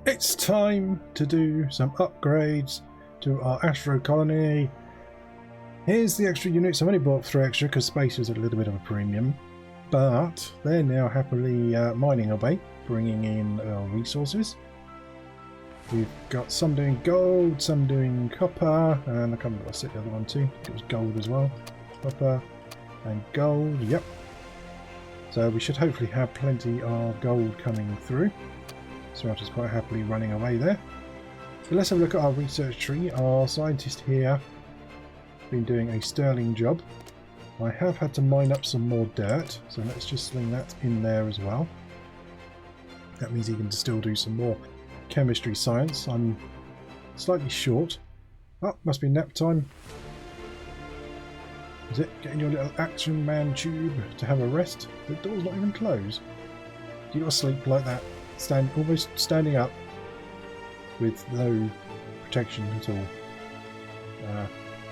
It's time to do some upgrades to our Astro colony. Here's the extra units. I've only bought 3 extra because space is a little bit of a premium, but they're now happily mining away, bringing in resources. We've got some doing gold, some doing copper, and I can't remember what I said the other one too. It was gold as well. Copper and gold, yep. So we should hopefully have plenty of gold coming through. Smelter's quite happily running away there. So let's have a look at our research tree. Our scientist here has been doing a sterling job. I have had to mine up some more dirt, so let's just sling that in there as well. That means he can still do some more chemistry science. I'm slightly short. Oh, must be nap time. Is it getting your little action man tube to have a rest? The door's not even closed. You gotta sleep like that, almost standing up with no protection at all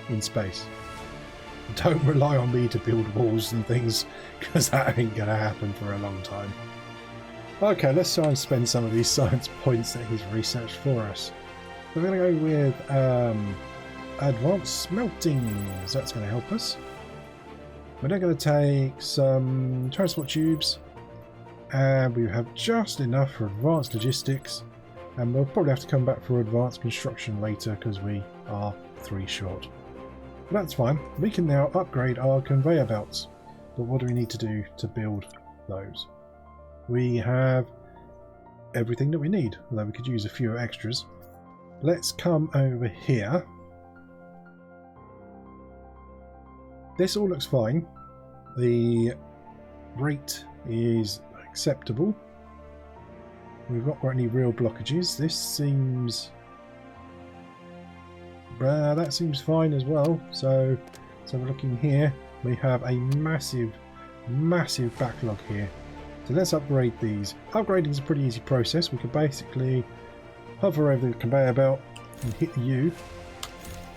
in space. Don't rely on me to build walls and things, because that ain't gonna happen for a long time. Okay, let's try and spend some of these science points that he's researched for us. We're going to go with advanced smelting, so that's going to help us. We're now going to take some transport tubes, and we have just enough for advanced logistics, and we'll probably have to come back for advanced construction later because we are 3 short. But that's fine. We can now upgrade our conveyor belts, but what do we need to do to build those? We have everything that we need, although we could use a few extras. Let's come over here. This all looks fine. The rate is acceptable. We've not got any real blockages. This seems... that seems fine as well. So we're looking here. We have a massive backlog here. So let's upgrade these. Upgrading is a pretty easy process. We can basically hover over the conveyor belt and hit the U.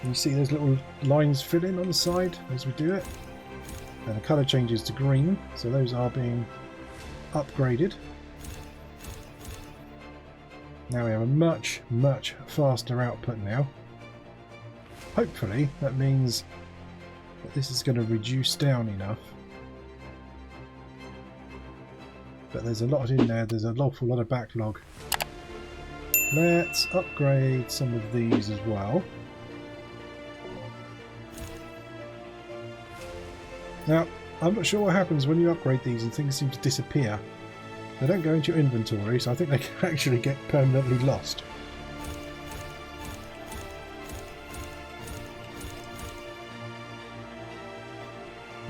And you see those little lines fill in on the side as we do it. And the colour changes to green. So those are being upgraded. Now we have a much faster output now. Hopefully that means that this is going to reduce down enough. But there's a lot in there, there's an awful lot of backlog. Let's upgrade some of these as well. Now, I'm not sure what happens when you upgrade these and things seem to disappear. They don't go into your inventory, so I think they can actually get permanently lost.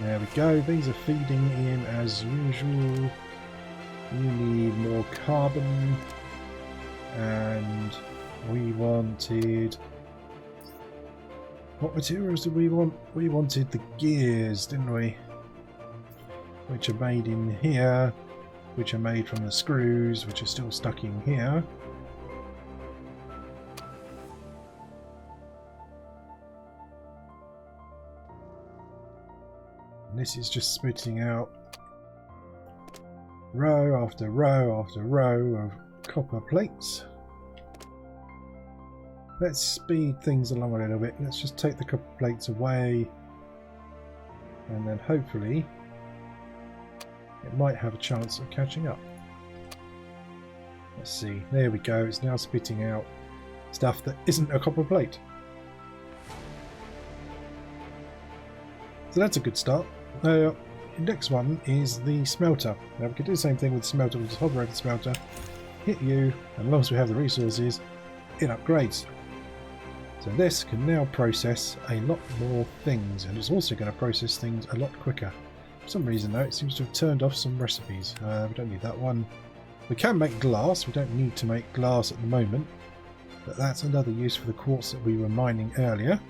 There we go, these are feeding in as usual. You need more carbon, and we wanted... What materials did we want? We wanted the gears, didn't we? Which are made in here, which are made from the screws, which are still stuck in here. And this is just spitting out row after row after row of copper plates. Let's speed things along a little bit. Let's just take the copper plates away, and then hopefully it might have a chance of catching up. Let's see, there we go, it's now spitting out stuff that isn't a copper plate. So that's a good start. Next one is the smelter. Now we can do the same thing with the smelter. We'll just hover over the smelter, hit U, and as long as we have the resources, it upgrades. So this can now process a lot more things, and it's also going to process things a lot quicker. For some reason though, it seems to have turned off some recipes. We don't need that one. We can make glass. We don't need to make glass at the moment, but that's another use for the quartz that we were mining earlier.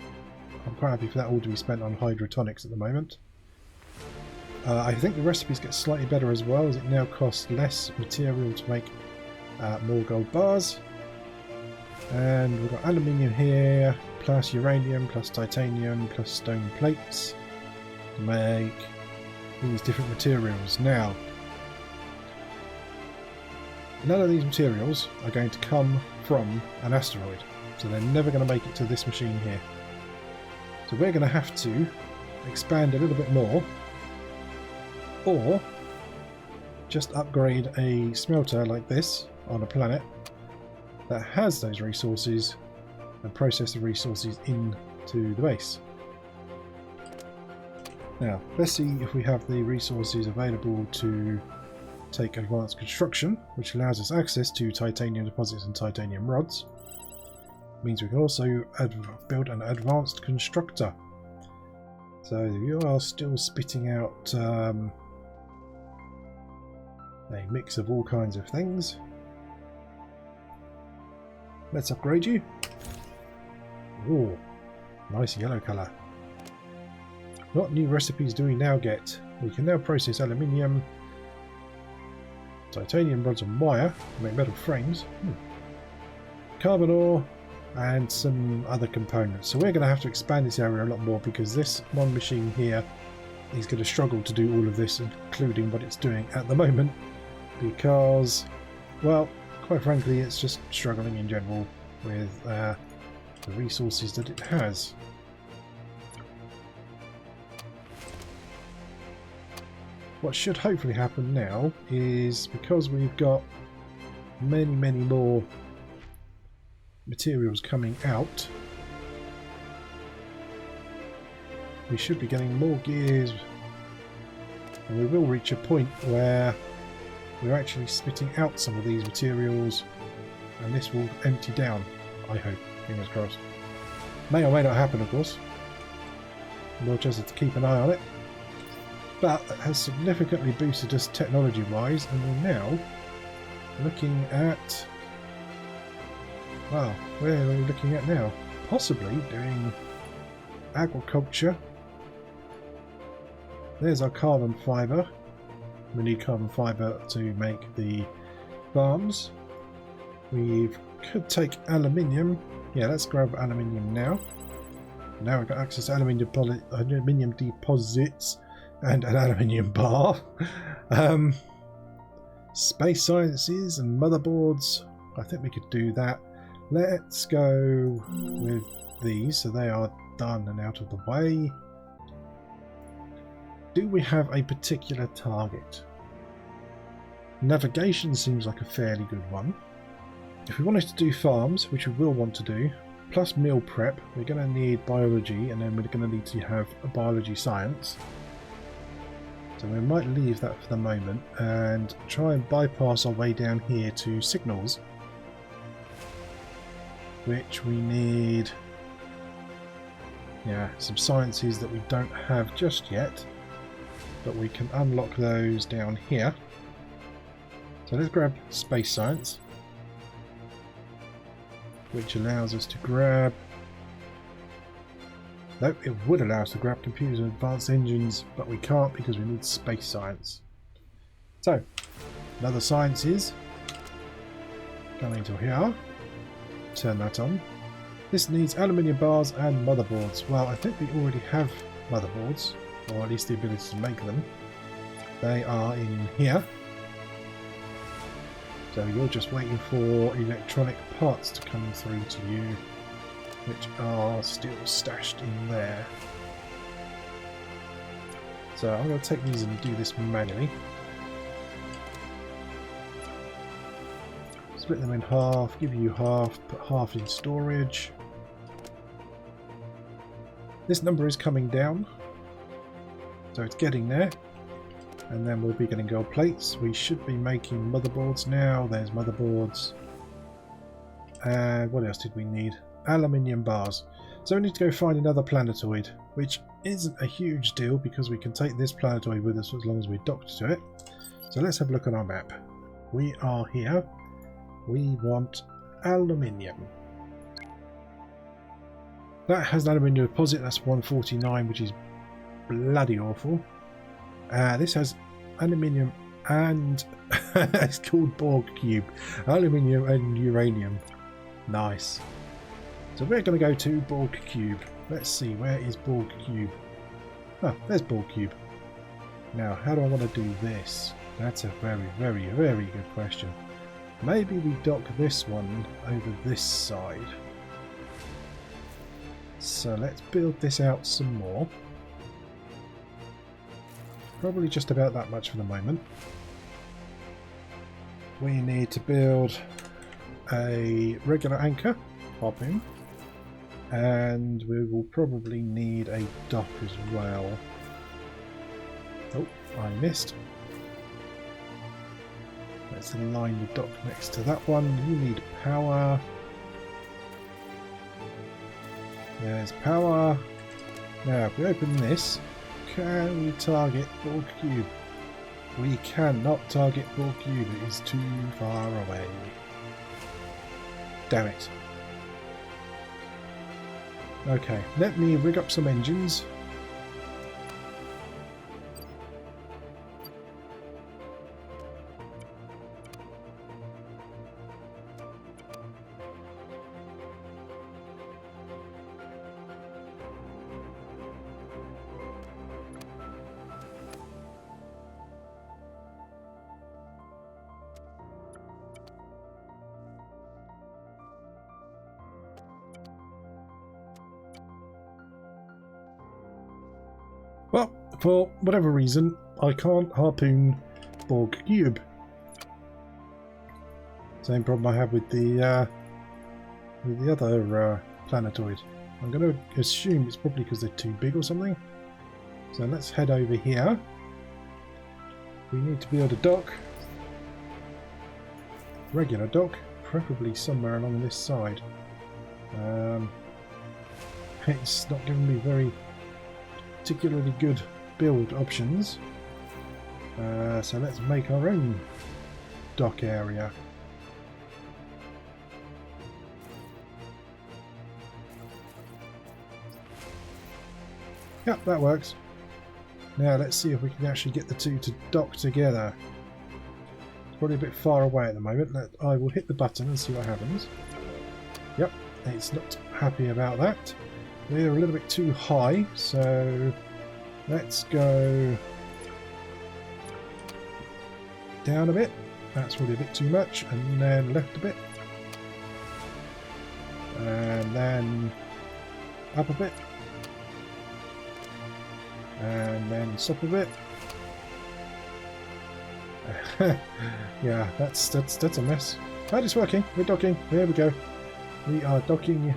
I'm quite happy for that all to be spent on hydrotonics at the moment. I think the recipes get slightly better as well, as it now costs less material to make more gold bars. And we've got aluminium here, plus uranium, plus titanium, plus stone plates to make these different materials. Now, none of these materials are going to come from an asteroid. So they're never going to make it to this machine here. So we're going to have to expand a little bit more, or just upgrade a smelter like this on a planet that has those resources and process the resources into the base. Now, let's see if we have the resources available to take advanced construction, which allows us access to titanium deposits and titanium rods. Means we can also build an advanced constructor. So you are still spitting out a mix of all kinds of things. Let's upgrade you. Oh, nice yellow colour. What new recipes do we now get? We can now process aluminium, titanium rods and wire to make metal frames, carbon ore, and some other components. So we're going to have to expand this area a lot more, because this one machine here is going to struggle to do all of this, including what it's doing at the moment, because, well, quite frankly, it's just struggling in general with the resources that it has. What should hopefully happen now is, because we've got many more materials coming out, we should be getting more gears, and we will reach a point where we're actually spitting out some of these materials, and this will empty down, I hope, fingers crossed. May or may not happen, of course. We'll just have to keep an eye on it. But that has significantly boosted us technology wise, and we're now looking at, well, where are we looking at now? Possibly doing agriculture. There's our carbon fibre. We need carbon fibre to make the farms. We could take aluminium. Yeah, let's grab aluminium now. Now we've got access to aluminium deposits and an aluminium bar. Space sciences and motherboards. I think we could do that. Let's go with these, so they are done and out of the way. Do we have a particular target? Navigation seems like a fairly good one. If we wanted to do farms, which we will want to do, plus meal prep, we're going to need biology, and then we're going to need to have a biology science. So we might leave that for the moment and try and bypass our way down here to signals, which we need, yeah, some sciences that we don't have just yet, but we can unlock those down here. So let's grab space science, which allows us to grab, nope, it would allow us to grab computers and advanced engines, but we can't because we need space science. So, another sciences, coming to here, turn that on. This needs aluminium bars and motherboards. Well, I think we already have motherboards, or at least the ability to make them. They are in here. So you're just waiting for electronic parts to come through to you, which are still stashed in there. So I'm going to take these and do this manually. Split them in half, give you half, put half in storage. This number is coming down, so it's getting there. And then we'll be getting gold plates. We should be making motherboards now. There's motherboards. And what else did we need? Aluminium bars. So we need to go find another planetoid, which isn't a huge deal because we can take this planetoid with us as long as we're docked to it. So let's have a look at our map. We are here. We want aluminium. That has an aluminium deposit. That's 149, which is bloody awful. This has aluminium and it's called Borg Cube. Aluminium and uranium. Nice. So we're going to go to Borg Cube. Let's see, where is Borg Cube? Ah, there's Borg Cube. Now, how do I want to do this? That's a very good question. Maybe we dock this one over this side. So let's build this out some more. Probably just about that much for the moment. We need to build a regular anchor, harpoon, and we will probably need a dock as well. Oh, I missed. Let's align the dock next to that one. You need power. There's power. Now, if we open this, can we target Borg Cube? We cannot target Borg Cube. It is too far away. Damn it. Okay, let me rig up some engines. Well, for whatever reason, I can't harpoon Borg Cube. Same problem I have with the other planetoid. I'm going to assume it's probably because they're too big or something. So let's head over here. We need to build a dock. Regular dock, preferably somewhere along this side. It's not giving me very particularly good build options, so let's make our own dock area. Yep, that works. Now let's see if we can actually get the two to dock together. It's probably a bit far away at the moment. I will hit the button and see what happens. Yep, it's not happy about that. We're a little bit too high, so let's go down a bit. That's probably a bit too much, and then left a bit, and then up a bit, and then stop a bit. Yeah, that's a mess. But it's working. We're docking. There we go. We are docking.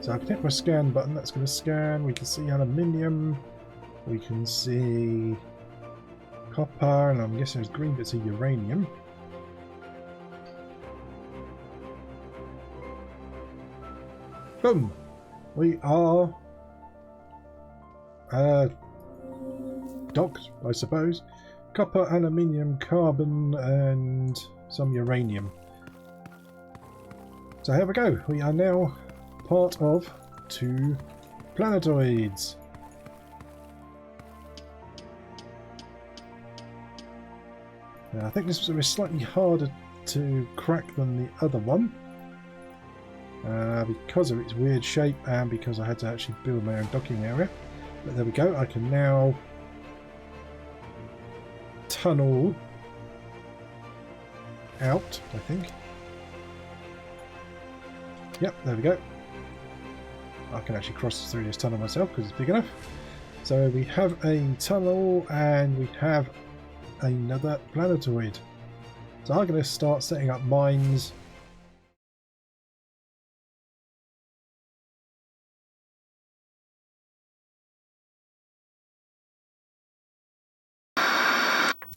So I can hit my scan button, that's going to scan. We can see aluminium, we can see copper, and I'm guessing there's green bits of uranium. Boom! We are docked, I suppose. Copper, aluminium, carbon, and some uranium. So here we go. We are now part of 2 planetoids. Now, I think this was slightly harder to crack than the other one because of its weird shape and because I had to actually build my own docking area. But there we go, I can now tunnel out, I think. Yep, there we go. I can actually cross through this tunnel myself because it's big enough. So we have a tunnel and we have another planetoid. So I'm going to start setting up mines